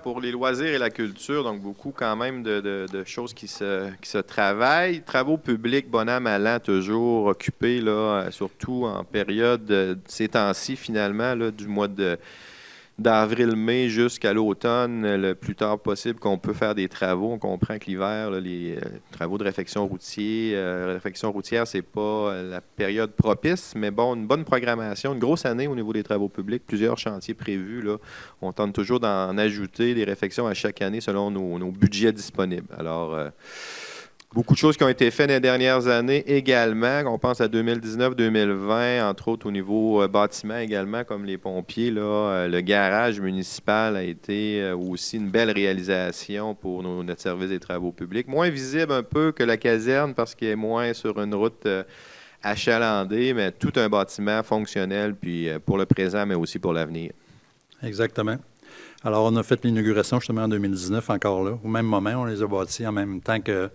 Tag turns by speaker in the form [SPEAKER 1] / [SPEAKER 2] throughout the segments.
[SPEAKER 1] pour les loisirs et la culture, donc beaucoup quand même de choses qui se travaillent. Travaux publics, bon an, mal an, toujours occupés, là, surtout en période, ces temps-ci finalement, là, du mois d'avril-mai jusqu'à l'automne, le plus tard possible qu'on peut faire des travaux. On comprend que l'hiver, là, les travaux de réfection routière, c'est pas la période propice, mais bon, une bonne programmation, une grosse année au niveau des travaux publics, plusieurs chantiers prévus, là. On tente toujours d'en ajouter des réfections à chaque année selon nos budgets disponibles. Alors, beaucoup de choses qui ont été faites dans les dernières années également. On pense à 2019-2020, entre autres au niveau bâtiment également, comme les pompiers. Là, le garage municipal a été aussi une belle réalisation pour notre service des travaux publics. Moins visible un peu que la caserne parce qu'il est moins sur une route achalandée, mais tout un bâtiment fonctionnel, puis pour le présent, mais aussi pour l'avenir.
[SPEAKER 2] Exactement. Alors, on a fait l'inauguration justement en 2019, encore là. Au même moment, on les a bâtis en même temps que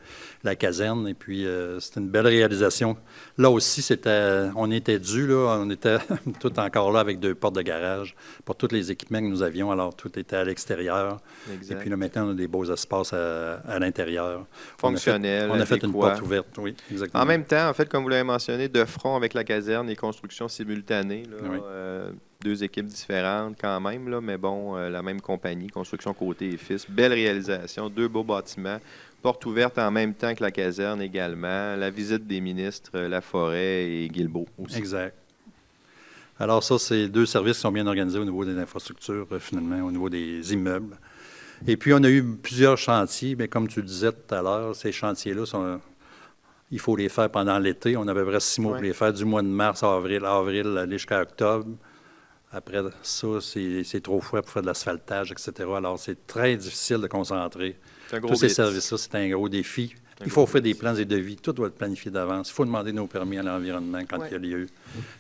[SPEAKER 2] la caserne. Et puis, c'était une belle réalisation. Là aussi, on était dû, là. On était tout encore là avec 2 portes de garage pour tous les équipements que nous avions. Alors, tout était à l'extérieur.
[SPEAKER 1] Exact.
[SPEAKER 2] Et puis là, maintenant, on a des beaux espaces à l'intérieur.
[SPEAKER 1] Fonctionnel,
[SPEAKER 2] On a fait une
[SPEAKER 1] adéquat.
[SPEAKER 2] porte ouverte, oui, exactement.
[SPEAKER 1] En même temps, en fait, comme vous l'avez mentionné, de front avec la caserne, les constructions simultanées, là,
[SPEAKER 2] Oui.
[SPEAKER 1] 2 équipes différentes quand même, là, mais bon, la même compagnie, Construction Côté et Fils. Belle réalisation, 2 beaux bâtiments. Porte ouverte en même temps que la caserne également. La visite des ministres, La Forêt et Guilbeault aussi.
[SPEAKER 2] Exact. Alors ça, c'est 2 services qui sont bien organisés au niveau des infrastructures, finalement, au niveau des immeubles. Et puis, on a eu plusieurs chantiers, mais comme tu le disais tout à l'heure, ces chantiers-là il faut les faire pendant l'été. On a à peu près 6 mois pour les faire, du mois de mars à avril, aller jusqu'à octobre. Après ça, c'est trop froid pour faire de l'asphaltage, etc. Alors, c'est très difficile de concentrer. Tous ces services-là, c'est un gros défi. Il faut faire des plans et devis. Tout doit être planifié d'avance. Il faut demander nos permis à l'environnement quand il y a lieu.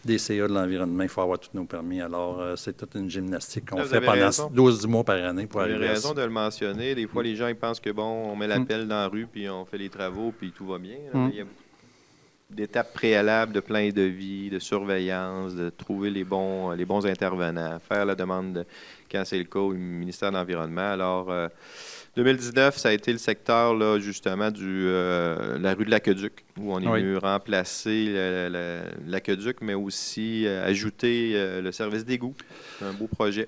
[SPEAKER 2] Des CA de l'environnement, il faut avoir tous nos permis. Alors, c'est toute une gymnastique qu'on fait pendant 12 mois par année pour arriver à ça.
[SPEAKER 1] Vous avez raison de le mentionner. Des fois, les gens ils pensent que, bon, on met la pelle dans la rue, puis on fait les travaux, puis tout va bien. Il y a d'étapes préalables de plan et devis, de surveillance, de trouver les bons intervenants, faire la demande quand c'est le cas au ministère de l'Environnement. Alors, 2019, ça a été le secteur, là, justement, la rue de l'Aqueduc, où on est venu remplacer l'Aqueduc, mais aussi ajouter le service d'égout. Un beau projet.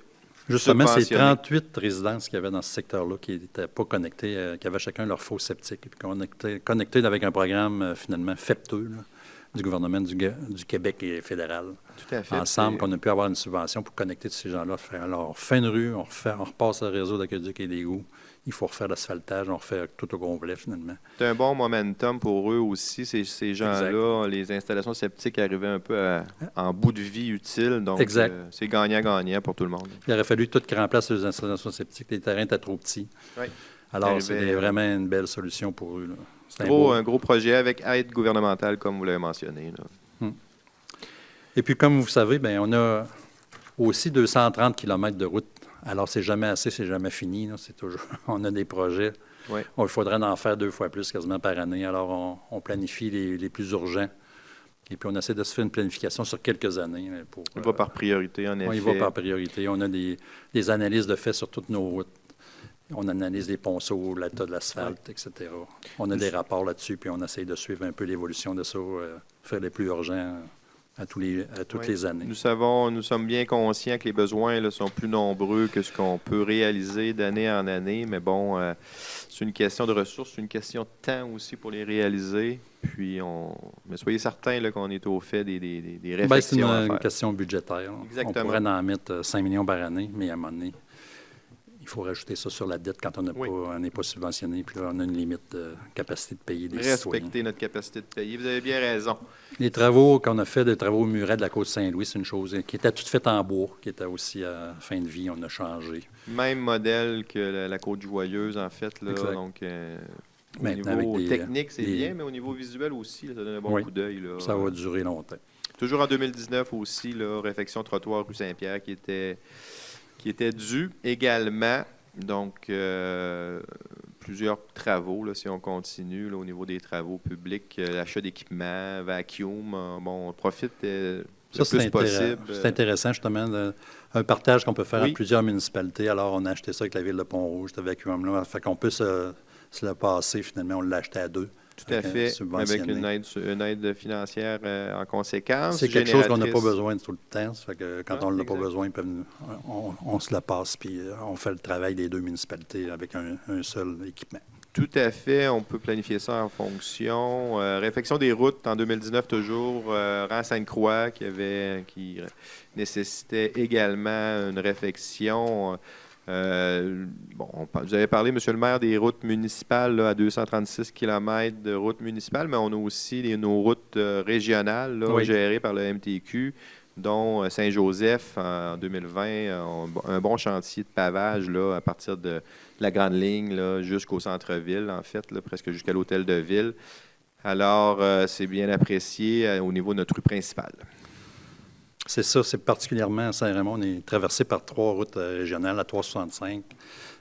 [SPEAKER 2] Justement, c'est 38 résidences qu'il y avait dans ce secteur-là qui n'étaient pas connectées, qui avaient chacun leur fosse septique, et puis qu'on était connectés avec un programme, finalement, FEPTeux, là, du gouvernement du Québec et fédéral.
[SPEAKER 1] Tout à fait.
[SPEAKER 2] Ensemble, qu'on a pu avoir une subvention pour connecter tous ces gens-là. Alors, on refait une rue, on repasse le réseau d'aqueduc et d'égouts. Il faut refaire l'asphaltage, on refait tout au complet, finalement.
[SPEAKER 1] C'est un bon momentum pour eux aussi, ces gens-là. Les installations septiques arrivaient un peu en bout de vie utile, donc c'est gagnant-gagnant pour tout le monde.
[SPEAKER 2] Il aurait fallu tout qu'ils remplacent les installations septiques. Les terrains étaient trop petits.
[SPEAKER 1] Oui.
[SPEAKER 2] Alors, c'est vraiment une belle solution pour eux, là. C'est
[SPEAKER 1] un gros projet avec aide gouvernementale, comme vous l'avez mentionné, là.
[SPEAKER 2] Et puis, comme vous savez, bien, on a aussi 230 km de route. Alors, c'est jamais assez, c'est jamais fini, là. C'est toujours, on a des projets.
[SPEAKER 1] Oui.
[SPEAKER 2] Il faudrait en faire 2 fois plus quasiment par année. Alors, on planifie les plus urgents. Et puis, on essaie de se faire une planification sur quelques années.
[SPEAKER 1] Il va par priorité, en effet.
[SPEAKER 2] Oui, il va par priorité. On a des analyses de fait sur toutes nos routes. On analyse les ponceaux, l'état de l'asphalte, etc. On a des rapports là-dessus, puis on essaie de suivre un peu l'évolution de ça, faire les plus urgents à toutes les années.
[SPEAKER 1] Nous sommes bien conscients que les besoins là, sont plus nombreux que ce qu'on peut réaliser d'année en année, mais bon, c'est une question de ressources, c'est une question de temps aussi pour les réaliser. Puis, mais soyez certains là, qu'on est au fait des réflexions à faire.
[SPEAKER 2] C'est une question budgétaire.
[SPEAKER 1] Exactement.
[SPEAKER 2] On pourrait en mettre 5 millions par année, mais à un moment donné, il faut rajouter ça sur la dette quand on n'est pas subventionné. Puis là, on a une limite de capacité de payer des citoyens.
[SPEAKER 1] Respecter notre capacité de payer. Vous avez bien raison.
[SPEAKER 2] Les travaux qu'on a fait, des travaux murets de la Côte-Saint-Louis, c'est une chose qui était toute faite en bois, qui était aussi à fin de vie. On a changé.
[SPEAKER 1] Même modèle que la Côte-Joyeuse, en fait. Là, donc, au niveau technique, c'est bien, mais au niveau visuel aussi, là, ça donne un bon coup d'œil. Là.
[SPEAKER 2] Ça va durer longtemps.
[SPEAKER 1] Toujours en 2019 aussi, là, réfection trottoir rue Saint-Pierre qui était due également. Donc, plusieurs travaux, là, si on continue là, au niveau des travaux publics, l'achat d'équipements, vacuum. On profite le plus possible.
[SPEAKER 2] C'est intéressant, justement, un partage qu'on peut faire
[SPEAKER 1] Oui.
[SPEAKER 2] à plusieurs municipalités. Alors, on a acheté ça avec la ville de Pont-Rouge, ce vacuum-là. Fait qu'on peut se le passer, finalement. On l'a acheté à deux.
[SPEAKER 1] Tout à fait, avec une aide financière en conséquence.
[SPEAKER 2] C'est quelque chose qu'on n'a pas
[SPEAKER 1] génératrice.
[SPEAKER 2] besoin tout le temps. Ça fait que quand
[SPEAKER 1] Ah,
[SPEAKER 2] on ne l'a pas
[SPEAKER 1] exact.
[SPEAKER 2] besoin, on se la passe, puis on fait le travail des deux municipalités avec un seul équipement.
[SPEAKER 1] Tout à fait, on peut planifier ça en fonction. Réfection des routes en 2019 toujours, rang Sainte-Croix qui nécessitait également une réfection. Vous avez parlé, Monsieur le maire, des routes municipales là, à 236 km de routes municipales, mais on a aussi nos routes régionales là,
[SPEAKER 2] Oui.
[SPEAKER 1] gérées par le MTQ, dont Saint-Joseph en 2020, un bon chantier de pavage là, à partir de la grande ligne là, jusqu'au centre-ville, en fait, là, presque jusqu'à l'hôtel de ville. Alors, c'est bien apprécié au niveau de notre rue principale.
[SPEAKER 2] C'est ça, c'est particulièrement à Saint-Raymond. On est traversé par 3 routes régionales, la 365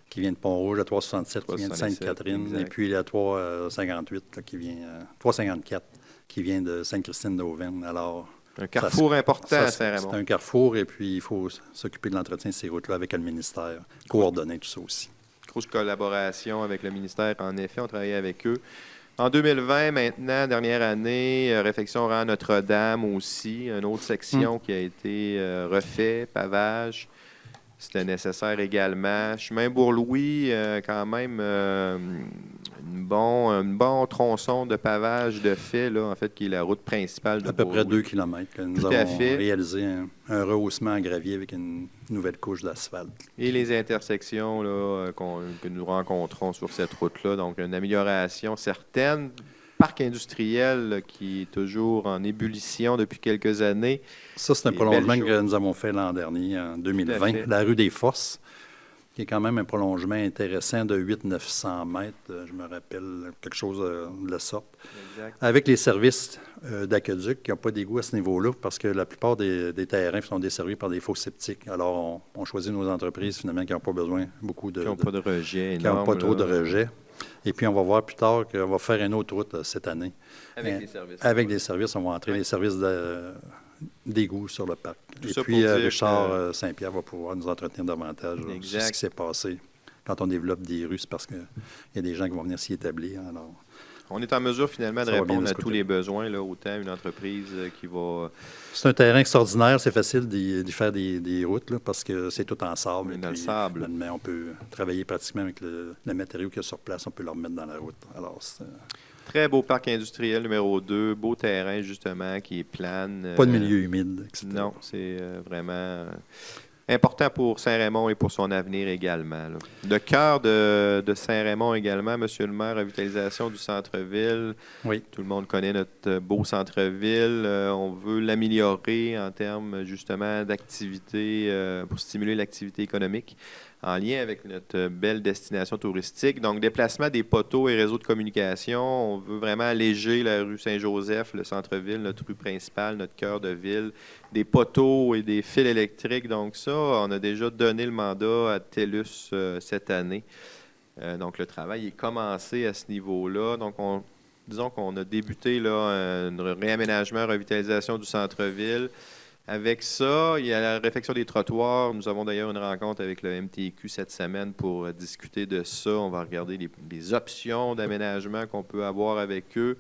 [SPEAKER 2] qui vient de Pont-Rouge, la 367 qui vient de
[SPEAKER 1] 367,
[SPEAKER 2] Sainte-Catherine,
[SPEAKER 1] exact.
[SPEAKER 2] et puis la 358 là, qui vient, 354 qui vient de Sainte-Christine-d'Auvergne. Alors,
[SPEAKER 1] Un carrefour important à
[SPEAKER 2] c'est
[SPEAKER 1] Saint-Raymond.
[SPEAKER 2] un carrefour, et puis il faut s'occuper de l'entretien de ces routes-là avec le ministère, coordonner tout ça aussi.
[SPEAKER 1] Grosse collaboration avec le ministère. En effet, on travaillait avec eux. En 2020, maintenant, dernière année, réfection rang Notre-Dame aussi, une autre section qui a été refait, pavage. C'était nécessaire également. Chemin Bourg-Louis, quand même, un bon tronçon de pavage de fait, là, en fait, qui est la route principale de
[SPEAKER 2] À peu près
[SPEAKER 1] Bourg-Louis.
[SPEAKER 2] 2 kilomètres que nous
[SPEAKER 1] Tout à
[SPEAKER 2] avons
[SPEAKER 1] fait.
[SPEAKER 2] réalisé un rehaussement en gravier avec une nouvelle couche d'asphalte.
[SPEAKER 1] Et les intersections là, que nous rencontrons sur cette route-là. Donc, une amélioration certaine. Parc industriel là, qui est toujours en ébullition depuis quelques années.
[SPEAKER 2] Ça, c'est un
[SPEAKER 1] Des
[SPEAKER 2] prolongement
[SPEAKER 1] belles
[SPEAKER 2] que
[SPEAKER 1] choses.
[SPEAKER 2] nous avons fait l'an dernier, en
[SPEAKER 1] Tout à
[SPEAKER 2] 2020,
[SPEAKER 1] fait.
[SPEAKER 2] la rue des Forces, qui est quand même un prolongement intéressant de 800-900 mètres, je me rappelle, quelque chose de la sorte,
[SPEAKER 1] Exact.
[SPEAKER 2] avec les services d'aqueduc qui n'ont pas d'égout à ce niveau-là, parce que la plupart des terrains sont desservis par des fosses septiques. Alors, on choisit nos entreprises, finalement, qui n'ont pas besoin beaucoup de...
[SPEAKER 1] Qui n'ont pas de rejet
[SPEAKER 2] qui n'ont
[SPEAKER 1] énorme.
[SPEAKER 2] pas trop de
[SPEAKER 1] là,
[SPEAKER 2] rejets. Et puis, on va voir plus tard qu'on va faire une autre route cette année.
[SPEAKER 1] Avec des services.
[SPEAKER 2] Avec des services, on va entrer
[SPEAKER 1] Oui.
[SPEAKER 2] les services d'égout sur le parc.
[SPEAKER 1] Tout
[SPEAKER 2] Et
[SPEAKER 1] ça
[SPEAKER 2] puis,
[SPEAKER 1] pour dire
[SPEAKER 2] Richard Saint-Pierre va pouvoir nous entretenir davantage sur
[SPEAKER 1] Exact.
[SPEAKER 2] ce qui s'est passé. Quand on développe des rues, c'est parce qu'il y a des gens qui vont venir s'y établir. Alors,
[SPEAKER 1] On est en mesure finalement de
[SPEAKER 2] Ça va bien
[SPEAKER 1] répondre
[SPEAKER 2] de
[SPEAKER 1] à
[SPEAKER 2] ce
[SPEAKER 1] tous
[SPEAKER 2] côté.
[SPEAKER 1] les besoins, là, autant une entreprise qui va
[SPEAKER 2] c'est un terrain extraordinaire. C'est facile d'y faire des routes là, parce que c'est tout en sable.
[SPEAKER 1] Oui,
[SPEAKER 2] Et
[SPEAKER 1] dans le
[SPEAKER 2] puis,
[SPEAKER 1] sable.
[SPEAKER 2] finalement, on peut travailler pratiquement avec le matériau qu'il y a sur place. On peut le remettre dans la route. Alors, c'est
[SPEAKER 1] très beau parc industriel numéro 2, beau terrain justement qui est plane.
[SPEAKER 2] pas de milieu humide, etc.
[SPEAKER 1] Non, c'est vraiment important pour Saint-Raymond et pour son avenir également. Là. Le cœur de Saint-Raymond également, Monsieur le maire, revitalisation du centre-ville.
[SPEAKER 2] Oui.
[SPEAKER 1] Tout le monde connaît notre beau centre-ville. On veut l'améliorer en termes justement d'activité pour stimuler l'activité économique en lien avec notre belle destination touristique. Donc, déplacement des poteaux et réseaux de communication. On veut vraiment alléger la rue Saint-Joseph, le centre-ville, notre rue principale, notre cœur de ville, des poteaux et des fils électriques. Donc, ça, on a déjà donné le mandat à TELUS cette année. Donc, le travail est commencé à ce niveau-là. Donc, disons qu'on a débuté là, un réaménagement, revitalisation du centre-ville. Avec ça, il y a la réfection des trottoirs. Nous avons d'ailleurs une rencontre avec le MTQ cette semaine pour discuter de ça. On va regarder les options d'aménagement qu'on peut avoir avec eux.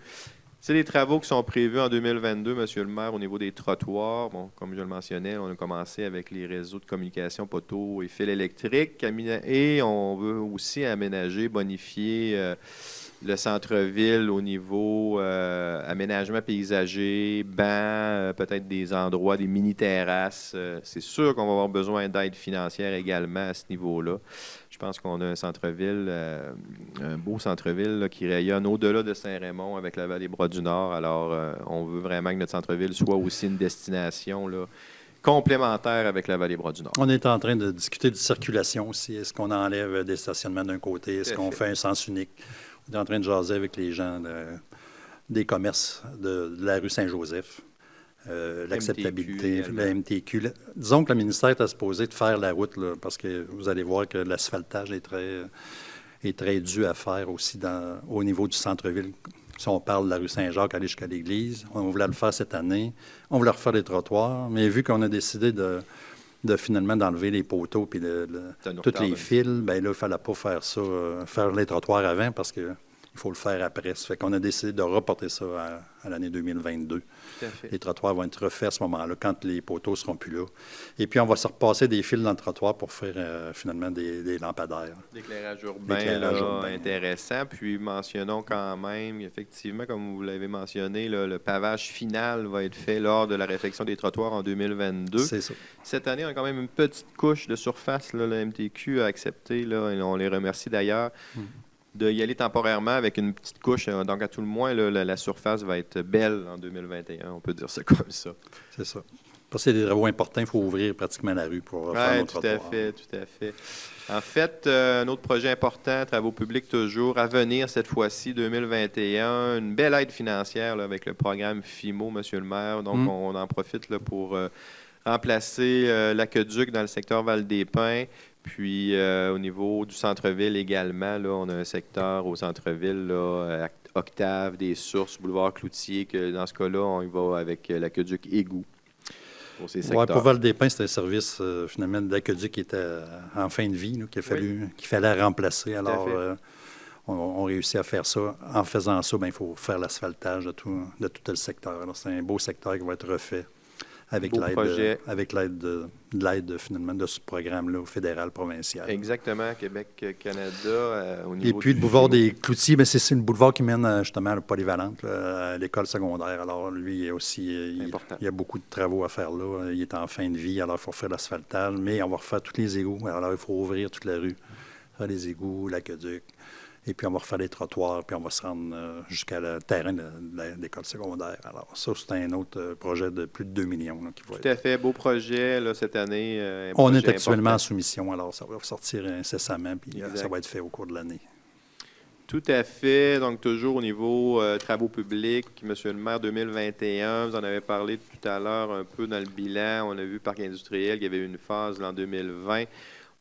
[SPEAKER 1] C'est des travaux qui sont prévus en 2022, Monsieur le maire, au niveau des trottoirs. Bon, comme je le mentionnais, on a commencé avec les réseaux de communication, poteaux et fils électriques. Et on veut aussi aménager, bonifier le centre-ville au niveau aménagement paysager, bancs, peut-être des endroits, des mini-terrasses. C'est sûr qu'on va avoir besoin d'aide financière également à ce niveau-là. Je pense qu'on a un centre-ville, un beau centre-ville là, qui rayonne au-delà de Saint-Raymond avec la vallée Bras-du-Nord. Alors, on veut vraiment que notre centre-ville soit aussi une destination là, complémentaire avec la vallée Bras-du-Nord.
[SPEAKER 2] On est en train de discuter de circulation aussi. Est-ce qu'on enlève des stationnements d'un côté? Est-ce qu'on fait un sens unique? On est en train de jaser avec les gens des commerces de la rue Saint-Joseph, l'acceptabilité,
[SPEAKER 1] MTQ,
[SPEAKER 2] la MTQ. Disons que le ministère est supposé de faire la route, là, parce que vous allez voir que l'asphaltage est très dû à faire aussi au niveau du centre-ville. Si on parle de la rue Saint-Jacques, aller jusqu'à l'église, on voulait le faire cette année. On voulait refaire les trottoirs, mais vu qu'on a décidé de finalement d'enlever les poteaux puis tous les fils, bien là, il ne fallait pas faire ça, faire les trottoirs avant parce que il faut le faire après. Ça fait qu'on a décidé de reporter ça à l'année 2022.
[SPEAKER 1] Tout à fait.
[SPEAKER 2] Les trottoirs vont être refaits à ce moment-là, quand les poteaux ne seront plus là. Et puis, on va se repasser des fils dans le trottoir pour faire finalement des lampadaires.
[SPEAKER 1] L'éclairage urbain, intéressant. Puis, mentionnons quand même, effectivement, comme vous l'avez mentionné, là, le pavage final va être fait lors de la réfection des trottoirs en 2022.
[SPEAKER 2] C'est ça.
[SPEAKER 1] Cette année, on a quand même une petite couche de surface. Là, le MTQ a accepté, là, et on les remercie d'ailleurs. De y aller temporairement avec une petite couche. Donc, à tout le moins, là, la surface va être belle en 2021. On peut dire ça comme ça.
[SPEAKER 2] C'est ça. Parce que c'est des travaux importants, il faut ouvrir pratiquement la rue pour faire nos trottoirs.
[SPEAKER 1] Tout à fait. En fait, un autre projet important, travaux publics toujours, à venir cette fois-ci, 2021, une belle aide financière là, avec le programme FIMO, Monsieur le maire. Donc, on en profite là, pour remplacer l'aqueduc dans le secteur Val-des-Pins. Puis, au niveau du centre-ville également, là, on a un secteur au centre-ville, là, Octave, des Sources, boulevard Cloutier, que dans ce cas-là, on y va avec l'aqueduc Égout pour ces secteurs.
[SPEAKER 2] Ouais, pour Val-des-Pins, c'était un service, finalement, d'aqueduc qui était en fin de vie, là, qu'il fallait remplacer. Alors, on réussit à faire ça. En faisant ça, bien, il faut faire l'asphaltage de tout le secteur. Alors, c'est un beau secteur qui va être refait. Avec l'aide finalement de ce programme-là fédéral, provincial.
[SPEAKER 1] Exactement, Québec-Canada au niveau.
[SPEAKER 2] Et puis le boulevard des Cloutiers, bien, c'est le boulevard qui mène justement à la polyvalente, là, à l'école secondaire. Alors lui aussi, il y a beaucoup de travaux à faire là. Il est en fin de vie, alors il faut faire l'asphaltage, mais on va refaire tous les égouts. Alors il faut ouvrir toute la rue, faire les égouts, l'aqueduc. Et puis, on va refaire les trottoirs, puis on va se rendre jusqu'à le terrain de l'école secondaire. Alors, ça, c'est un autre projet de plus de 2 millions. Là, qui va
[SPEAKER 1] Tout à fait. Beau projet là, cette année.
[SPEAKER 2] On est actuellement en soumission, alors ça va sortir incessamment, puis ça va être fait au cours de l'année.
[SPEAKER 1] Tout à fait. Donc, toujours au niveau travaux publics, Monsieur le maire, 2021, vous en avez parlé tout à l'heure un peu dans le bilan. On a vu parc industriel, il y avait eu une phase là, en 2020.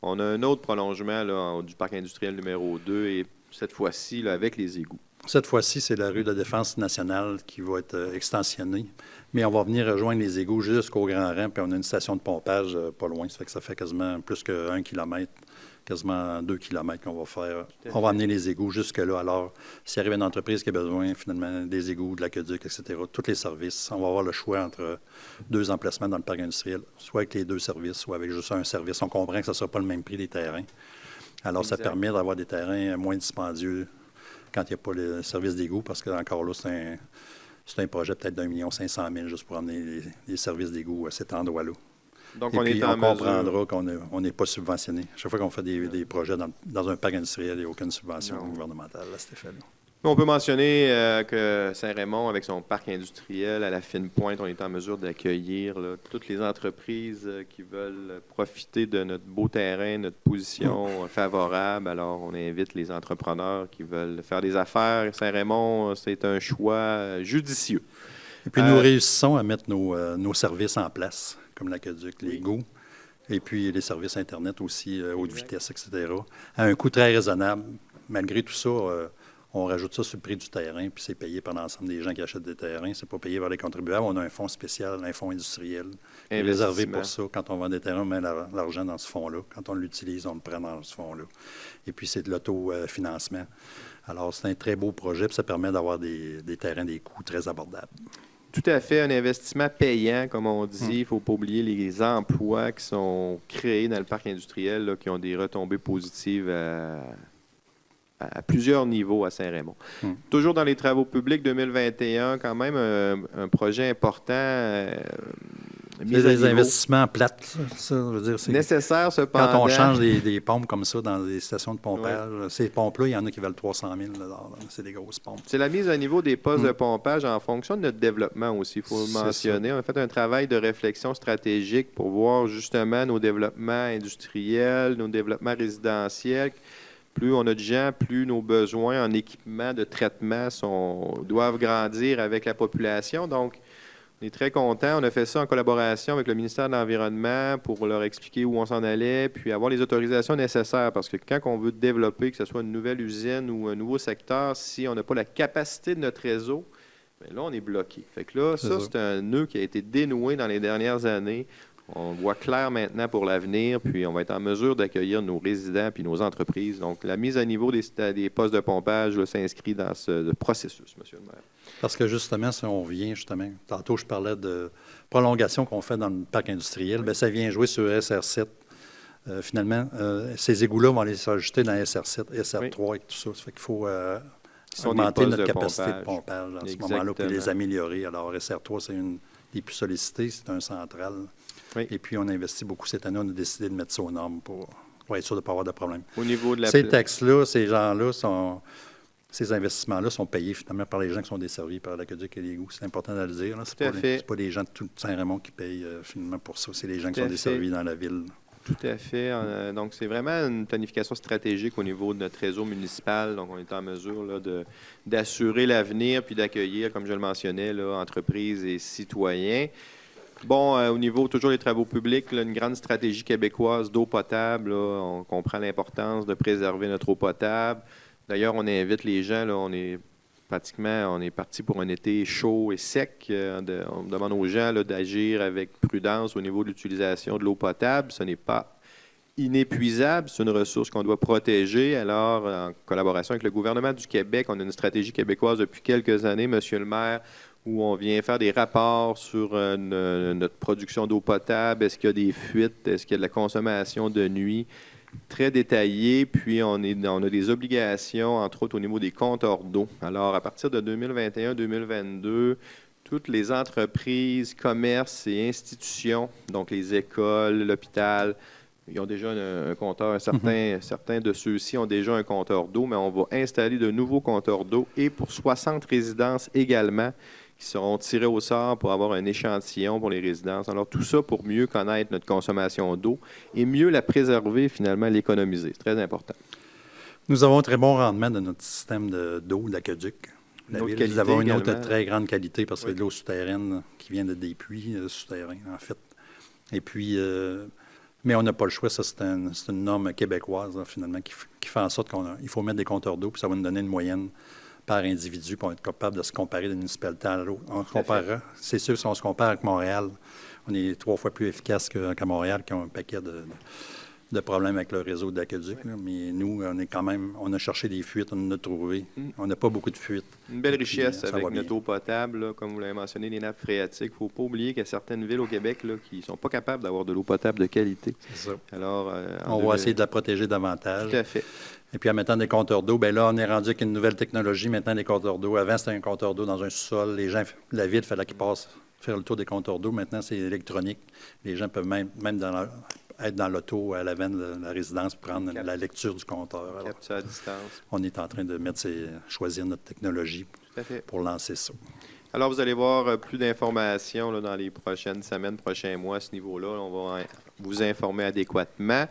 [SPEAKER 1] On a un autre prolongement là, du parc industriel numéro 2 et cette fois-ci, là, avec les égouts.
[SPEAKER 2] Cette fois-ci, c'est la rue de la Défense nationale qui va être extensionnée. Mais on va venir rejoindre les égouts jusqu'au Grand Rang, puis on a une station de pompage pas loin. Ça fait que ça fait quasiment plus que 1 kilomètre, quasiment 2 kilomètres qu'on va faire. On va amener les égouts jusque-là. Alors, s'il arrive une entreprise qui a besoin, finalement, des égouts, de l'aqueduc, etc., tous les services, on va avoir le choix entre 2 emplacements dans le parc industriel, soit avec les 2 services, soit avec juste un service. On comprend que ça ne sera pas le même prix des terrains. Alors, ça permet d'avoir des terrains moins dispendieux quand il n'y a pas le service d'égout, parce que encore là, c'est un projet peut-être d'1,5 million juste pour amener les services d'égout à cet endroit-là.
[SPEAKER 1] Donc,
[SPEAKER 2] et
[SPEAKER 1] on
[SPEAKER 2] puis,
[SPEAKER 1] est en
[SPEAKER 2] on comprendra qu'on n'est pas subventionné. Chaque fois qu'on fait des projets dans un parc industriel, il n'y a aucune subvention gouvernementale à cet effet-là.
[SPEAKER 1] On peut mentionner que Saint-Raymond, avec son parc industriel à la fine pointe, on est en mesure d'accueillir là, toutes les entreprises qui veulent profiter de notre beau terrain, notre position favorable. Alors, on invite les entrepreneurs qui veulent faire des affaires. Saint-Raymond, c'est un choix judicieux.
[SPEAKER 2] Et puis, nous réussissons à mettre nos services en place, comme l'aqueduc, les égouts, et puis les services Internet aussi, haute vitesse, etc., à un coût très raisonnable. Malgré tout ça, on rajoute ça sur le prix du terrain, puis c'est payé par l'ensemble des gens qui achètent des terrains. C'est pas payé par les contribuables. On a un fonds spécial, un fonds industriel, réservé pour ça. Quand on vend des terrains, on met l'argent dans ce fonds-là. Quand on l'utilise, on le prend dans ce fonds-là. Et puis, c'est de l'autofinancement. Alors, c'est un très beau projet, puis ça permet d'avoir des terrains, des coûts très abordables.
[SPEAKER 1] Tout à fait, un investissement payant, comme on dit. Il ne faut pas oublier les emplois qui sont créés dans le parc industriel, là, qui ont des retombées positives à plusieurs niveaux à Saint-Raymond. Toujours dans les travaux publics 2021, quand même un projet important.
[SPEAKER 2] Des investissements plates, ça veut dire. C'est
[SPEAKER 1] nécessaire, cependant.
[SPEAKER 2] Quand on change des pompes comme ça dans des stations de pompage, ces pompes-là, il y en a qui valent 300 000 $. C'est des grosses pompes.
[SPEAKER 1] C'est la mise à niveau des postes de pompage en fonction de notre développement aussi, il faut le mentionner. On a fait un travail de réflexion stratégique pour voir justement nos développements industriels, nos développements résidentiels. Plus on a de gens, plus nos besoins en équipement de traitement doivent grandir avec la population. Donc, On est très contents. On a fait ça en collaboration avec le ministère de l'Environnement pour leur expliquer où on s'en allait, puis avoir les autorisations nécessaires. Parce que quand on veut développer, que ce soit une nouvelle usine ou un nouveau secteur, si on n'a pas la capacité de notre réseau, bien là, on est bloqué. Fait que là, c'est un nœud qui a été dénoué dans les dernières années. On voit clair maintenant pour l'avenir, puis on va être en mesure d'accueillir nos résidents puis nos entreprises. Donc, la mise à niveau des postes de pompage là, s'inscrit dans ce processus, M. le maire.
[SPEAKER 2] Parce que justement, si on vient, tantôt je parlais de prolongation qu'on fait dans le parc industriel, bien, ça vient jouer sur SR7. Finalement, ces égouts-là vont aller s'ajouter dans SR7, SR3 et tout ça. Ça fait qu'il faut augmenter notre capacité de pompage à ce moment-là pour les améliorer. Alors, SR3, c'est une des plus sollicitées, c'est un central. Oui. Et puis, on investit beaucoup cette année. On a décidé de mettre ça aux normes pour être sûr de ne pas avoir de problème.
[SPEAKER 1] Au niveau de la...
[SPEAKER 2] Ces taxes-là, ces gens-là, ces investissements-là sont payés finalement par les gens qui sont desservis par l'aqueduc et l'égout. C'est important de le dire. Ce n'est pas les gens de tout Saint-Raymond qui payent finalement pour ça. C'est les gens qui sont desservis dans la ville.
[SPEAKER 1] Tout à fait. Donc, c'est vraiment une planification stratégique au niveau de notre réseau municipal. Donc, on est en mesure là, d'assurer l'avenir puis d'accueillir, comme je le mentionnais, là, entreprises et citoyens. Bon, au niveau toujours des travaux publics, là, une grande stratégie québécoise d'eau potable. Là, on comprend l'importance de préserver notre eau potable. D'ailleurs, on invite les gens, là, on est parti pour un été chaud et sec. On demande aux gens là, d'agir avec prudence au niveau de l'utilisation de l'eau potable. Ce n'est pas inépuisable, c'est une ressource qu'on doit protéger. Alors, en collaboration avec le gouvernement du Québec, on a une stratégie québécoise depuis quelques années, Monsieur le maire, où on vient faire des rapports sur notre production d'eau potable. Est-ce qu'il y a des fuites? Est-ce qu'il y a de la consommation de nuit? Très détaillé, puis on a des obligations, entre autres au niveau des compteurs d'eau. Alors, à partir de 2021-2022, toutes les entreprises, commerces et institutions, donc les écoles, l'hôpital, ils ont déjà un compteur. Certains de ceux-ci ont déjà un compteur d'eau, mais on va installer de nouveaux compteurs d'eau et pour 60 résidences également, qui seront tirés au sort pour avoir un échantillon pour les résidences. Alors, tout ça pour mieux connaître notre consommation d'eau et mieux la préserver, finalement, l'économiser. C'est très important.
[SPEAKER 2] Nous avons un très bon rendement de notre système d'eau, d'aqueduc. Nous avons une autre très grande qualité parce que c'est de l'eau souterraine qui vient des puits souterrains, en fait. Et puis, mais on n'a pas le choix. Ça, c'est une norme québécoise, là, finalement, qui fait en sorte qu'il faut mettre des compteurs d'eau, puis ça va nous donner une moyenne par individu pour être capable de se comparer d'une municipalité à l'autre. C'est sûr, si on se compare avec Montréal, on est 3 fois plus efficace qu'à Montréal, qui ont un paquet de problèmes avec le réseau d'aqueduc. Oui. Mais nous, on a cherché des fuites, on en a trouvé. On n'a pas beaucoup de fuites.
[SPEAKER 1] Une belle richesse avec notre eau potable, là, comme vous l'avez mentionné, les nappes phréatiques. Il ne faut pas oublier qu'il y a certaines villes au Québec là, qui ne sont pas capables d'avoir de l'eau potable de qualité.
[SPEAKER 2] C'est ça.
[SPEAKER 1] Alors,
[SPEAKER 2] on va essayer de la protéger davantage.
[SPEAKER 1] Tout à fait.
[SPEAKER 2] Et puis en mettant des compteurs d'eau, bien là, on est rendu avec une nouvelle technologie. Maintenant, les compteurs d'eau. Avant, c'était un compteur d'eau dans un sous-sol. Les gens, la ville, il fallait qu'ils passent faire le tour des compteurs d'eau. Maintenant, c'est électronique. Les gens peuvent même être dans l'auto à l'avant de la résidence, prendre la lecture du compteur. Alors,
[SPEAKER 1] ça à distance.
[SPEAKER 2] On est en train de choisir notre technologie pour lancer ça.
[SPEAKER 1] Alors, vous allez voir plus d'informations là, dans les prochaines semaines, prochains mois à ce niveau-là. On va vous informer adéquatement.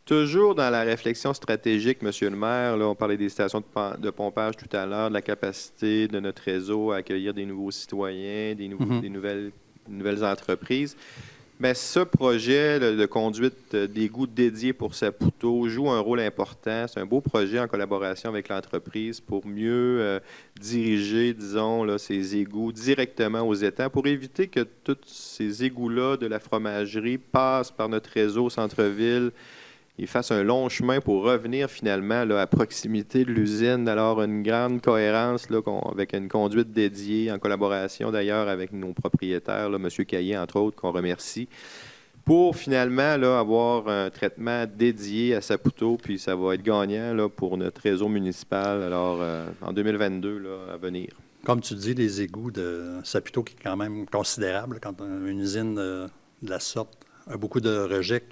[SPEAKER 1] Toujours dans la réflexion stratégique, M. le maire, là, on parlait des stations de pompage tout à l'heure, de la capacité de notre réseau à accueillir des nouveaux citoyens, des nouvelles entreprises. Bien, ce projet de conduite d'égouts dédié pour Saputo joue un rôle important. C'est un beau projet en collaboration avec l'entreprise pour mieux diriger, disons, là, ces égouts directement aux étangs pour éviter que tous ces égouts-là de la fromagerie passent par notre réseau centre-ville et fassent un long chemin pour revenir finalement là, à proximité de l'usine. Alors, une grande cohérence là, avec une conduite dédiée, en collaboration d'ailleurs avec nos propriétaires, là, M. Caillé, entre autres, qu'on remercie, pour finalement là, avoir un traitement dédié à Saputo, puis ça va être gagnant là, pour notre réseau municipal alors, en 2022 là, à venir.
[SPEAKER 2] Comme tu dis, les égouts de Saputo, qui est quand même considérable, quand une usine de la sorte a beaucoup de rejets,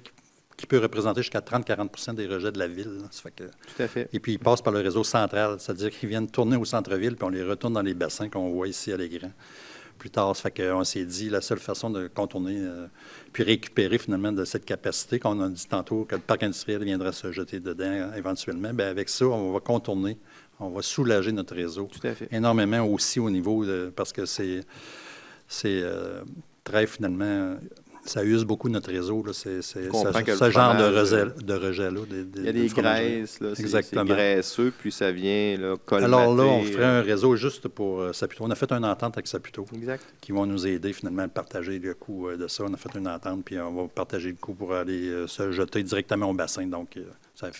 [SPEAKER 2] qui peut représenter jusqu'à 30-40 % des rejets de la ville. Ça fait que...
[SPEAKER 1] Tout à fait.
[SPEAKER 2] Et puis, ils passent par le réseau central, c'est-à-dire qu'ils viennent tourner au centre-ville, puis on les retourne dans les bassins qu'on voit ici à l'Égrand. Plus tard, ça fait qu'on s'est dit, la seule façon de contourner, puis récupérer finalement de cette capacité, qu'on a dit tantôt que le parc industriel viendra se jeter dedans éventuellement, bien avec ça, on va contourner, on va soulager notre réseau.
[SPEAKER 1] Tout à fait.
[SPEAKER 2] Énormément aussi au niveau de... Parce que c'est... c'est très finalement, ça use beaucoup notre réseau. Là. C'est
[SPEAKER 1] comprends que le
[SPEAKER 2] ce genre
[SPEAKER 1] fromage,
[SPEAKER 2] de rejet-là.
[SPEAKER 1] il y a des graisses, là, c'est
[SPEAKER 2] Exactement.
[SPEAKER 1] graisseux, puis ça vient là, colmater.
[SPEAKER 2] Alors là, on ferait un réseau juste pour Saputo. On a fait une entente avec Saputo
[SPEAKER 1] Exact.
[SPEAKER 2] qui vont nous aider finalement à partager le coût de ça. On a fait une entente, puis on va partager le coût pour aller se jeter directement au bassin. Donc, ça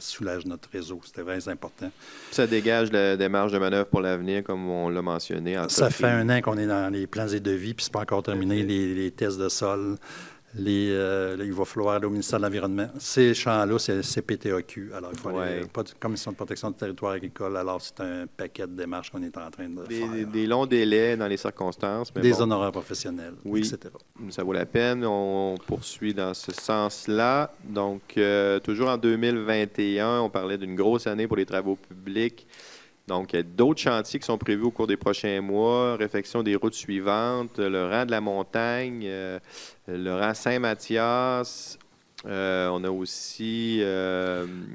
[SPEAKER 2] soulage notre réseau. C'était vraiment important.
[SPEAKER 1] Ça dégage des marges de manœuvre pour l'avenir, comme on l'a mentionné.
[SPEAKER 2] Ça fait 1 an qu'on est dans les plans et devis, puis c'est pas encore terminé, les tests de sol. Il va falloir aller au ministère de l'Environnement. Ces champs-là, c'est PTAQ. Alors, il faut aller Commission de protection du territoire agricole. Alors, c'est un paquet de démarches qu'on est en train de faire.
[SPEAKER 1] Des longs délais dans les circonstances. Mais
[SPEAKER 2] des honoraires professionnels,
[SPEAKER 1] oui,
[SPEAKER 2] etc.
[SPEAKER 1] Ça vaut la peine. On poursuit dans ce sens-là. Donc, toujours en 2021, on parlait d'une grosse année pour les travaux publics. Donc, il y a d'autres chantiers qui sont prévus au cours des prochains mois. Réfection des routes suivantes, le rang de la montagne, le rang Saint-Mathias. On a aussi...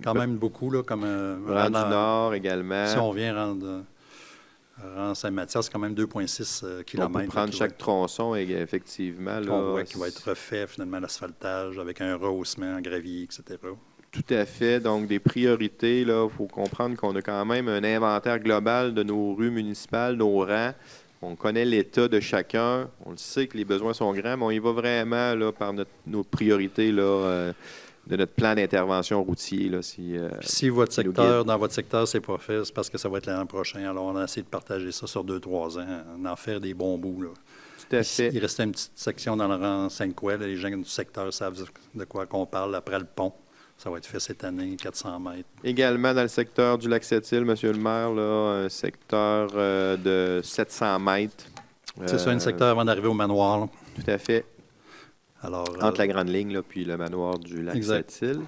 [SPEAKER 2] Quand même beaucoup, là, comme...
[SPEAKER 1] rang du Nord également.
[SPEAKER 2] Si on vient rang Saint-Mathias, c'est quand même 2,6 km.
[SPEAKER 1] On peut prendre chaque tronçon, effectivement. Là,
[SPEAKER 2] qui va être refait, finalement, l'asphaltage avec un rehaussement en gravier, etc.
[SPEAKER 1] Tout à fait. Donc, des priorités, il faut comprendre qu'on a quand même un inventaire global de nos rues municipales, nos rangs. On connaît l'état de chacun. On le sait que les besoins sont grands, mais on y va vraiment là, par nos priorités là, de notre plan d'intervention routier. Là, si
[SPEAKER 2] dans votre secteur, c'est pas fait, c'est parce que ça va être l'an prochain. Alors, on a essayé de partager ça sur 2-3 ans, en faire des bons bouts. Là.
[SPEAKER 1] Tout à fait.
[SPEAKER 2] Il restait une petite section dans le rang Sainte-Couette. Les gens du secteur savent de quoi qu'on parle après le pont. Ça va être fait cette année, 400 mètres.
[SPEAKER 1] Également dans le secteur du Lac-Sept-Îles, Monsieur le maire, là, un secteur de 700 mètres.
[SPEAKER 2] C'est ça, un secteur avant d'arriver au manoir. Là.
[SPEAKER 1] Tout à fait.
[SPEAKER 2] Alors,
[SPEAKER 1] entre la Grande Ligne là, puis le manoir du Lac-Sept-Îles.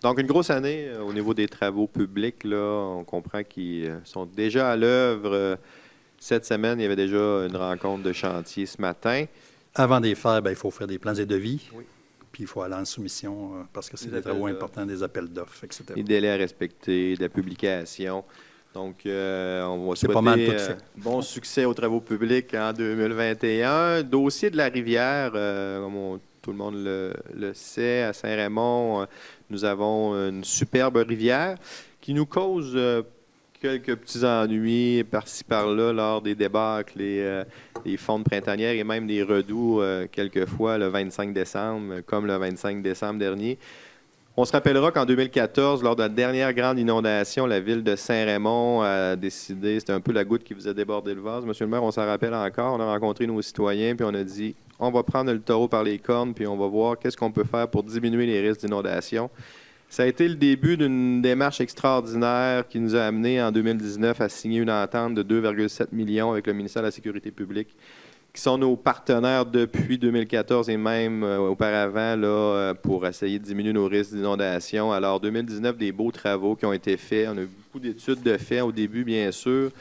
[SPEAKER 1] Donc, une grosse année au niveau des travaux publics. Là, on comprend qu'ils sont déjà à l'œuvre. Cette semaine, il y avait déjà une rencontre de chantier ce matin.
[SPEAKER 2] Avant de les faire, il faut faire des plans et devis.
[SPEAKER 1] Oui.
[SPEAKER 2] Puis il faut aller en soumission parce que c'est des travaux importants, des appels d'offres, etc.
[SPEAKER 1] Les délais à respecter, de la publication. Donc, on va souhaiter
[SPEAKER 2] pas mal tout fait.
[SPEAKER 1] Bon succès aux travaux publics en 2021. Dossier de la rivière, comme tout le monde le sait, à Saint-Raymond, nous avons une superbe rivière qui nous cause quelques petits ennuis par-ci, par-là lors des débâcles, les fondes printanières et même des redoux, quelquefois le 25 décembre, comme le 25 décembre dernier. On se rappellera qu'en 2014, lors de la dernière grande inondation, la ville de Saint-Raymond a décidé, c'était un peu la goutte qui faisait déborder le vase. Monsieur le maire, on s'en rappelle encore, on a rencontré nos citoyens, puis on a dit, on va prendre le taureau par les cornes, puis on va voir qu'est-ce qu'on peut faire pour diminuer les risques d'inondation. Ça a été le début d'une démarche extraordinaire qui nous a amené en 2019 à signer une entente de 2,7 millions avec le ministère de la Sécurité publique, qui sont nos partenaires depuis 2014 et même auparavant là, pour essayer de diminuer nos risques d'inondation. Alors, 2019, des beaux travaux qui ont été faits. On a eu beaucoup d'études de fait au début, bien sûr.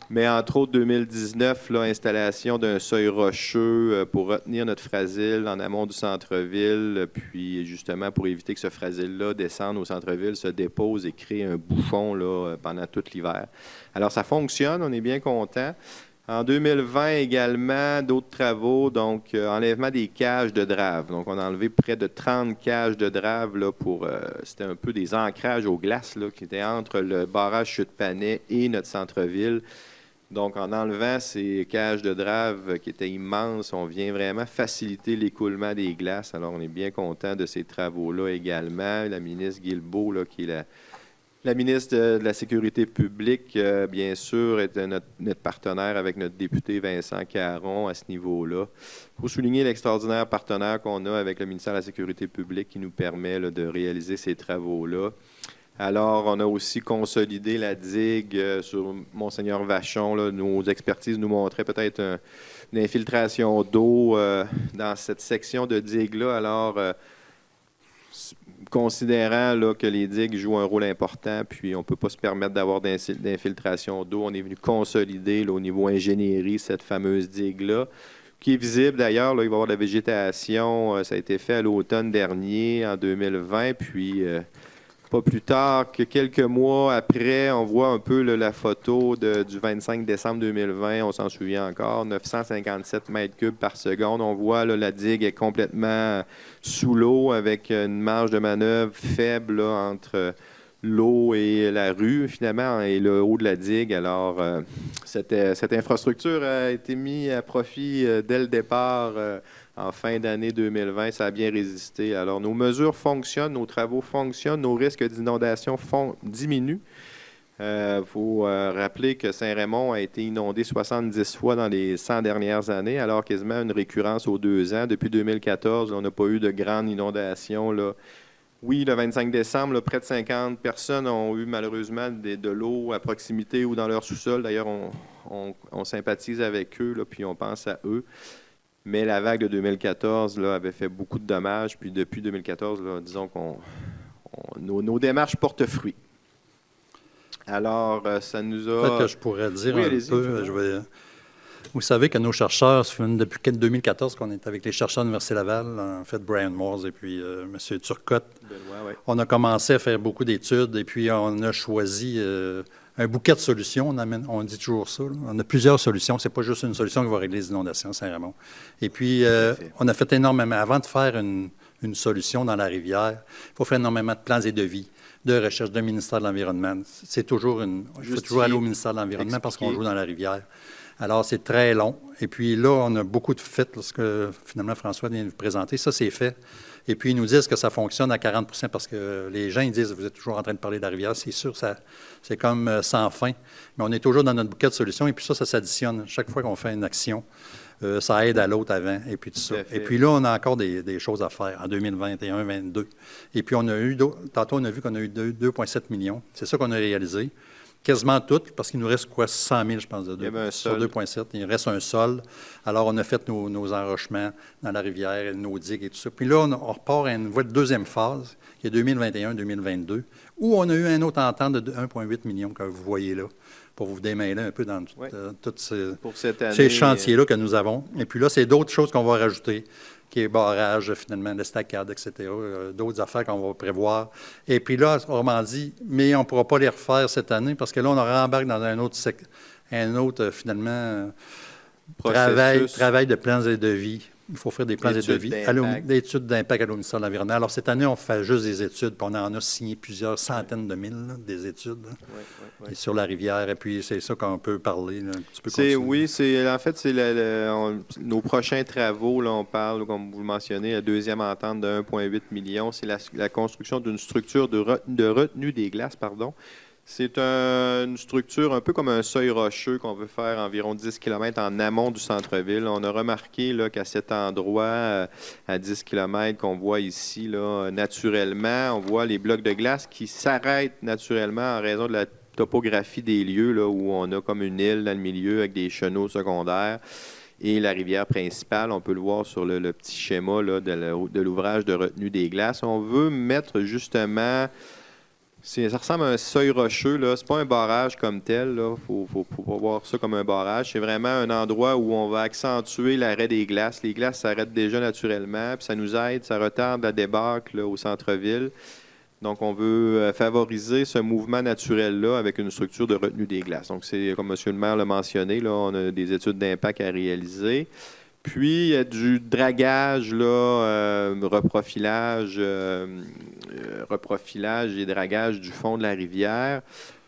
[SPEAKER 1] Mais entre autres, 2019, là, installation d'un seuil rocheux pour retenir notre frasile en amont du centre-ville, puis justement pour éviter que ce frasile-là descende au centre-ville, se dépose et crée un bouchon là, pendant tout l'hiver. Alors, ça fonctionne, on est bien content. En 2020 également, d'autres travaux, donc enlèvement des cages de drave. Donc, on a enlevé près de 30 cages de drave là, pour... c'était un peu des ancrages aux glaces là, qui étaient entre le barrage Chute-Panay et notre centre-ville. Donc, en enlevant ces cages de drave qui étaient immenses, on vient vraiment faciliter l'écoulement des glaces. Alors, on est bien content de ces travaux-là également. La ministre Guilbeault, là, qui est la ministre de la Sécurité publique, bien sûr, est notre partenaire avec notre député Vincent Caron à ce niveau-là. Il faut souligner l'extraordinaire partenaire qu'on a avec le ministère de la Sécurité publique qui nous permet là, de réaliser ces travaux-là. Alors, on a aussi consolidé la digue sur Monseigneur Vachon. Là. Nos expertises nous montraient peut-être une infiltration d'eau dans cette section de digue-là. Alors, considérant là, que les digues jouent un rôle important, puis on ne peut pas se permettre d'avoir d'infiltration d'eau, on est venu consolider là, au niveau ingénierie cette fameuse digue-là, qui est visible d'ailleurs. Là, il va y avoir de la végétation. Ça a été fait à l'automne dernier, en 2020, puis... Pas plus tard que quelques mois après, on voit un peu là, la photo du 25 décembre 2020, on s'en souvient encore, 957 mètres cubes par seconde. On voit là, la digue est complètement sous l'eau avec une marge de manœuvre faible là, entre l'eau et la rue, finalement, et le haut de la digue. Alors, cette infrastructure a été mise à profit dès le départ en fin d'année 2020. Ça a bien résisté. Alors, nos mesures fonctionnent, nos travaux fonctionnent, nos risques d'inondation diminuent. Il faut rappeler que Saint-Raymond a été inondé 70 fois dans les 100 dernières années, alors quasiment une récurrence aux 2 ans. Depuis 2014, on n'a pas eu de grandes inondations, là. Oui, le 25 décembre, là, près de 50 personnes ont eu malheureusement de l'eau à proximité ou dans leur sous-sol. D'ailleurs, on sympathise avec eux, là, puis on pense à eux. Mais la vague de 2014 là, avait fait beaucoup de dommages. Puis depuis 2014, là, disons nos démarches portent fruit. Alors, ça nous a...
[SPEAKER 2] Peut-être que je pourrais dire un peu... Vous savez que nos chercheurs, depuis 2014 qu'on est avec les chercheurs de l'Université Laval, en fait, Brian Moores et puis M. Turcotte,
[SPEAKER 1] Benoît, ouais.
[SPEAKER 2] On a commencé à faire beaucoup d'études et puis on a choisi un bouquet de solutions. On dit toujours ça. Là. On a plusieurs solutions. Ce n'est pas juste une solution qui va régler les inondations à Saint-Raymond. Et puis, on a fait énormément. Avant de faire une solution dans la rivière, il faut faire énormément de plans et devis, de recherche d'un ministère de l'Environnement. Il faut toujours aller au ministère de l'Environnement parce qu'on joue dans la rivière. Alors, c'est très long. Et puis là, on a beaucoup de faits, lorsque finalement François vient de vous présenter. Ça, c'est fait. Et puis, ils nous disent que ça fonctionne à 40 % parce que les gens, ils disent, vous êtes toujours en train de parler de la rivière. C'est sûr, c'est comme sans fin. Mais on est toujours dans notre bouquet de solutions. Et puis ça s'additionne. Chaque fois qu'on fait une action, ça aide à l'autre avant. Et puis tout ça. Et puis là, on a encore des choses à faire en 2021, 2022. Et puis, tantôt, on a vu qu'on a eu 2,7 millions. C'est ça qu'on a réalisé. Quasiment toutes, parce qu'il nous reste 100 000, je pense, sur 2,7. Il reste un sol. Alors, on a fait nos enrochements dans la rivière, nos digues et tout ça. Puis là, on repart à une deuxième phase, qui est 2021-2022, où on a eu une autre entente de 1,8 million, que vous voyez là, pour vous démêler un peu dans tous ces chantiers-là que nous avons. Et puis là, c'est d'autres choses qu'on va rajouter, qui est barrage, finalement, l'estacade, etc., d'autres affaires qu'on va prévoir. Et puis là, autrement dit, mais on ne pourra pas les refaire cette année parce que là, on rembarque dans un autre finalement, travail de plans et devis. Il faut faire des plans et devis, d'études d'impact à l'Université de l'Environnement. Alors, cette année, on fait juste des études, puis on en a signé plusieurs centaines de mille, là, des études et sur la rivière. Et puis, c'est ça qu'on peut parler là, un petit peu.
[SPEAKER 1] Oui, en fait, c'est nos prochains travaux. Là, on parle, comme vous le mentionnez, la deuxième entente de 1,8 million. C'est la construction d'une structure de retenue des glaces, pardon. C'est une structure un peu comme un seuil rocheux qu'on veut faire environ 10 km en amont du centre-ville. On a remarqué là, qu'à cet endroit, à 10 km qu'on voit ici, là, naturellement, on voit les blocs de glace qui s'arrêtent naturellement en raison de la topographie des lieux, là, où on a comme une île dans le milieu avec des chenaux secondaires et la rivière principale. On peut le voir sur le petit schéma là, de l'ouvrage de retenue des glaces. On veut mettre justement... Ça ressemble à un seuil rocheux. Ce n'est pas un barrage comme tel. Il faut pas voir ça comme un barrage. C'est vraiment un endroit où on va accentuer l'arrêt des glaces. Les glaces s'arrêtent déjà naturellement, puis ça nous aide, ça retarde la débâcle là, au centre-ville. Donc, on veut favoriser ce mouvement naturel-là avec une structure de retenue des glaces. Donc, c'est comme M. le maire l'a mentionné, là, on a des études d'impact à réaliser. Puis, il y a du dragage, là, reprofilage et dragage du fond de la rivière.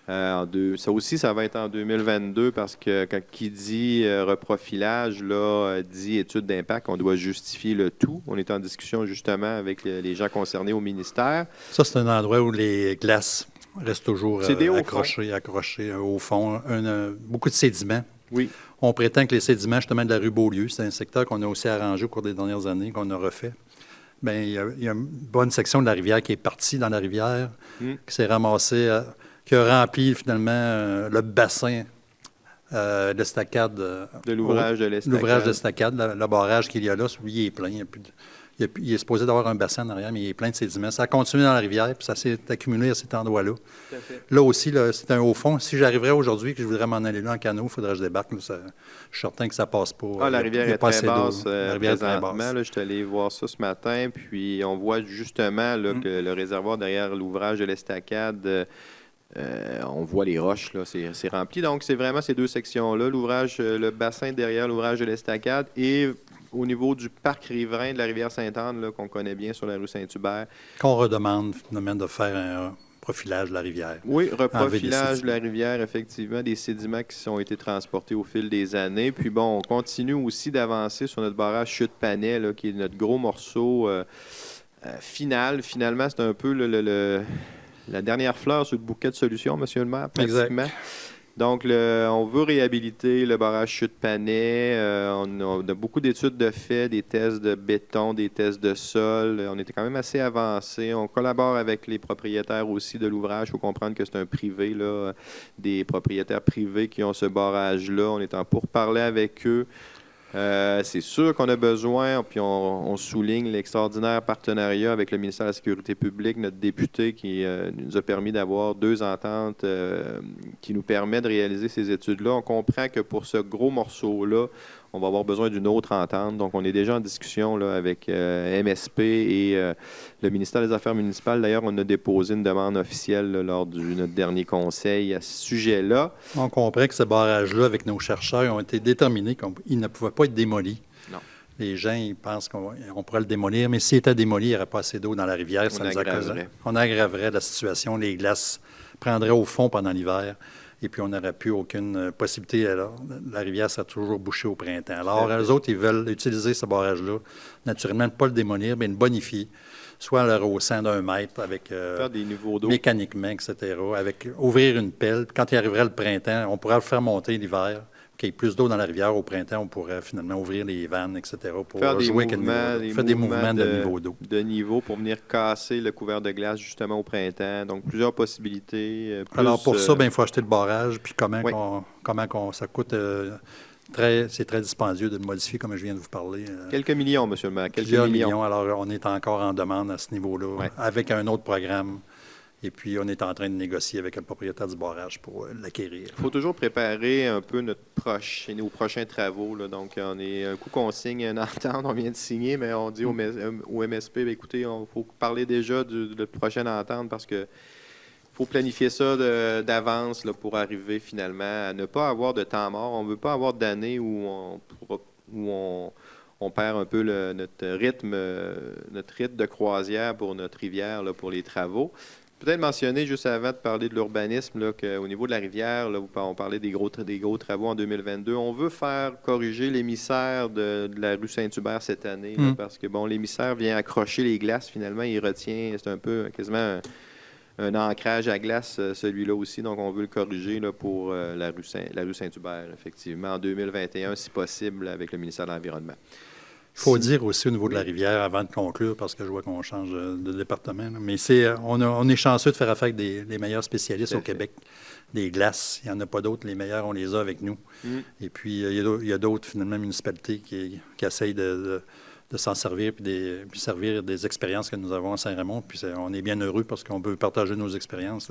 [SPEAKER 1] Ça aussi, ça va être en 2022 parce que qui dit reprofilage, là, dit étude d'impact, on doit justifier le tout. On est en discussion justement avec les gens concernés au ministère.
[SPEAKER 2] Ça, c'est un endroit où les glaces restent toujours accrochées au fond. Beaucoup de sédiments.
[SPEAKER 1] Oui.
[SPEAKER 2] On prétend que les sédiments, justement, de la rue Beaulieu, c'est un secteur qu'on a aussi arrangé au cours des dernières années, qu'on a refait. Bien, il y a une bonne section de la rivière qui est partie dans la rivière, qui s'est ramassée, qui a rempli, finalement, le bassin d'estacade.
[SPEAKER 1] De l'ouvrage de l'estacade.
[SPEAKER 2] L'ouvrage d'estacade, le barrage qu'il y a là, lui, il est plein. il est supposé d'avoir un bassin en arrière, mais il est plein de sédiments. Ça a continué dans la rivière, puis ça s'est accumulé à cet endroit-là.
[SPEAKER 1] Tout à fait.
[SPEAKER 2] Là aussi, là, c'est un haut fond. Si j'arriverais aujourd'hui que je voudrais m'en aller là en canot, il faudrait que je débarque. Là, je suis certain que ça passe pas.
[SPEAKER 1] Ah, la rivière est très basse.
[SPEAKER 2] La rivière est très basse.
[SPEAKER 1] Là, je suis allé voir ça ce matin, puis on voit justement là, que le réservoir derrière l'ouvrage de l'Estacade, on voit les roches, là, c'est rempli. Donc, c'est vraiment ces deux sections-là, l'ouvrage, le bassin derrière l'ouvrage de l'Estacade et au niveau du parc riverain de la rivière Sainte-Anne, là, qu'on connaît bien sur la rue Saint-Hubert.
[SPEAKER 2] Qu'on redemande finalement de faire un profilage de la rivière.
[SPEAKER 1] Oui, reprofilage de la rivière, effectivement, des sédiments qui ont été transportés au fil des années. Puis bon, on continue aussi d'avancer sur notre barrage Chute-Panay, là, qui est notre gros morceau final. Finalement, c'est un peu la dernière fleur sur le bouquet de solutions, monsieur le maire, pratiquement.
[SPEAKER 2] Exact.
[SPEAKER 1] Donc, on veut réhabiliter le barrage Chute-Panay. On a beaucoup d'études de fait, des tests de béton, des tests de sol. On était quand même assez avancé. On collabore avec les propriétaires aussi de l'ouvrage. Il faut comprendre que c'est un privé, là, des propriétaires privés qui ont ce barrage-là. On est en pourparlers avec eux. C'est sûr qu'on a besoin, puis on souligne l'extraordinaire partenariat avec le ministère de la Sécurité publique, notre député qui nous a permis d'avoir 2 ententes qui nous permettent de réaliser ces études-là. On comprend que pour ce gros morceau-là, on va avoir besoin d'une autre entente. Donc, on est déjà en discussion là, avec MSP et le ministère des Affaires municipales. D'ailleurs, on a déposé une demande officielle là, lors de notre dernier conseil à ce sujet-là.
[SPEAKER 2] On comprend que ce barrage-là, avec nos chercheurs, ont été déterminés qu'il ne pouvait pas être démoli.
[SPEAKER 1] Non.
[SPEAKER 2] Les gens, ils pensent qu'on pourrait le démolir, mais s'il était démoli, il n'y aurait pas assez d'eau dans la rivière. On aggraverait la situation. Les glaces prendraient au fond pendant l'hiver. Et puis, on n'aurait plus aucune possibilité. Alors, la rivière sera toujours bouchée au printemps. Alors, eux autres, ils veulent utiliser ce barrage-là. Naturellement, ne pas le démolir, mais le bonifier. Soit le rehaussant d'1 mètre avec
[SPEAKER 1] faire des niveaux d'eau
[SPEAKER 2] mécaniquement, etc. Avec ouvrir une pelle. Puis quand il arriverait le printemps, on pourrait le faire monter l'hiver. Qu'il y ait plus d'eau dans la rivière au printemps, on pourrait finalement ouvrir les vannes, etc. pour
[SPEAKER 1] faire
[SPEAKER 2] jouer
[SPEAKER 1] des
[SPEAKER 2] mouvements de niveau d'eau.
[SPEAKER 1] De niveau pour venir casser le couvert de glace justement au printemps. Donc, plusieurs possibilités.
[SPEAKER 2] Alors, pour ça, il faut acheter le barrage. Puis comment ça coûte... c'est très dispendieux de le modifier, comme je viens de vous parler.
[SPEAKER 1] Quelques millions, monsieur le maire.
[SPEAKER 2] Plusieurs millions. Alors, on est encore en demande à ce niveau-là, avec un autre programme. Et puis, on est en train de négocier avec le propriétaire du barrage pour l'acquérir.
[SPEAKER 1] Il faut toujours préparer un peu nos prochains travaux. Là. Donc, on est un coup qu'on signe une entente, on vient de signer, mais on dit au MSP, écoutez, il faut parler déjà de la prochaine entente parce que faut planifier ça d'avance là, pour arriver finalement à ne pas avoir de temps mort. On ne veut pas avoir d'années où on perd un peu notre rythme de croisière pour notre rivière, là, pour les travaux. Peut-être mentionner, juste avant de parler de l'urbanisme, qu'au niveau de la rivière, là, on parlait des gros travaux en 2022. On veut faire corriger l'émissaire de la rue Saint-Hubert cette année, là, parce que bon, l'émissaire vient accrocher les glaces, finalement, il retient, c'est un peu quasiment un ancrage à glace, celui-là aussi. Donc, on veut le corriger là, pour la rue Saint-Hubert, effectivement, en 2021, si possible, avec le ministère de l'Environnement.
[SPEAKER 2] Il faut dire aussi au niveau de la rivière, avant de conclure, parce que je vois qu'on change de département, là, mais on est chanceux de faire affaire avec les meilleurs spécialistes au Québec. Des glaces, il n'y en a pas d'autres. Les meilleurs, on les a avec nous. Et puis, il y a d'autres, finalement, municipalités qui essayent de s'en servir puis servir des expériences que nous avons à Saint-Raymond. Puis on est bien heureux parce qu'on peut partager nos expériences.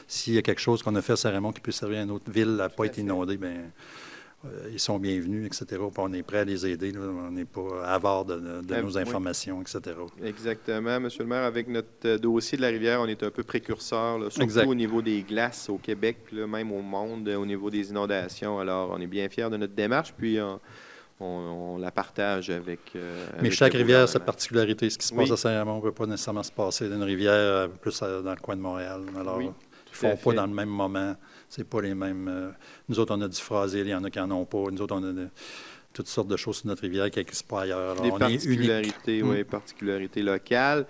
[SPEAKER 2] S'il y a quelque chose qu'on a fait à Saint-Raymond qui peut servir à une autre ville, à ne pas être inondée, bien... ils sont bienvenus, etc. Puis on est prêt à les aider. Là. On n'est pas avare de nos informations, etc.
[SPEAKER 1] Exactement. Monsieur le maire, avec notre dossier de la rivière, on est un peu précurseur, là, surtout au niveau des glaces au Québec, puis là, même au monde, au niveau des inondations. Alors, on est bien fiers de notre démarche, puis on la partage avec
[SPEAKER 2] Mais chaque rivière a sa particularité. Ce qui se passe à Saint-Raymond ne peut pas nécessairement se passer dans une rivière plus dans le coin de Montréal. Alors, ils ne font pas dans le même moment. C'est pas les mêmes. Nous autres, on a du phrasé, il y en a qui n'en ont pas. Nous autres, on a toutes sortes de choses sur notre rivière qui n'existent pas ailleurs. Alors,
[SPEAKER 1] des particularités, particularités locales.